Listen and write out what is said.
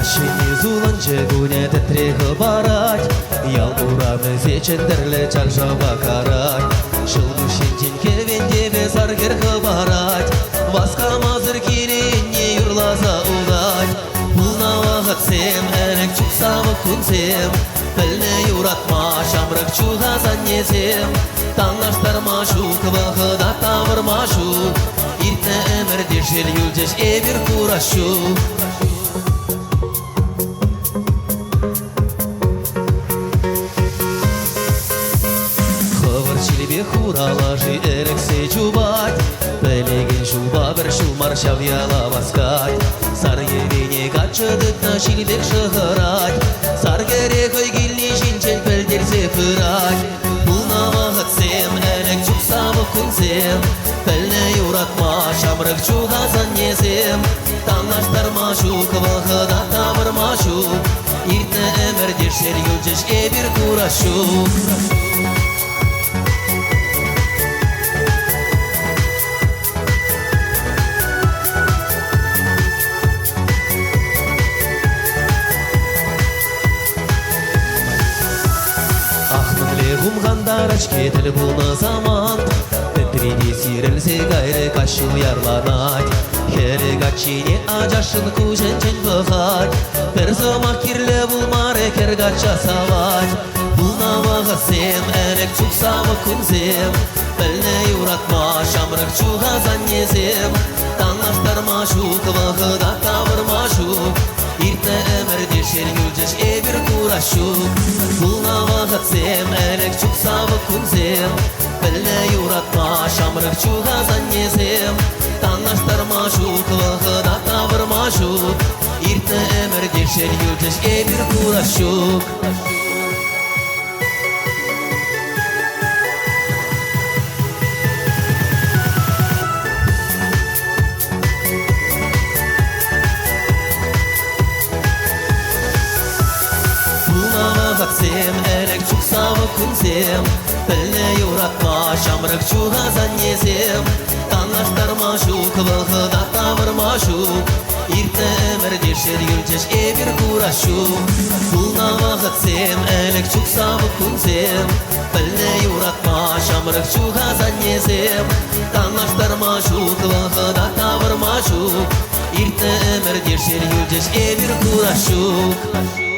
Машине зуланче гуне тетрехы барать, ялбураны зечендерле чаржаба карать. Шылду шентен кевенде без аргерхы барать, васкамазыр киренне юрлаза удать. Пулна вағыт сем, әрек чуксавы күнсем, пілне юратма шамрық чуға заннезем. Таңлаштарма шук вағыда тавырма шук, иртне әмірде жел юлдеш эбір курашу. Çilebe huralaşı erekse çubat, Belegen şuba bir şumar şavyala baskay. Sar evine kaçıdık na çilebek şıhırat, Sar gerek oy gilli şinçel pelderse fırat. Buna vağıt sem, elek çuksabı künsem, Pelne yuratma şamrık çuğa zannezem. Tanlaştırma şuk vağıda tavırma şuk, İrtne emerdir şer yulceş ebir kuraşuk. Гумгандарач кетіл бұлны заман, Петреде сирілсе гайры кашу ярланать. Херек ачине ажашын күженчен бұғат, Бір зымақ кирлі бұлмар екер гача савать. Бұлна вағы сем, әрек чуксавы күнзем, Білне юратма шамрық чуға заннезем. Таңлаштарма шук вағыда тавырма шук, İrtne əmərdə şer yulceş ebir kuraşuk. Bulna vağıt sem, əlek çuksavı kunzem, Bilne yuratma şamrıq çuğa zannezem. Tanlaştırma şuk vağıda tavırma şuk, İrtne əmərdə şer yulceş ebir kuraşuk. Сем, элек чуксавы күнсем, Білне юратма шамрық чуға заннезем. Танлаштарма шук вағыда тавырма шук, Иртне әмірде шер юлчеш эбір курашук. Бұлна вағыт сем, элек чуксавы күнсем, Білне юратма шамрық чуға заннезем. Танлаштарма шук вағыда тавырма шук, Иртне әмірде шер юлчеш эбір курашук.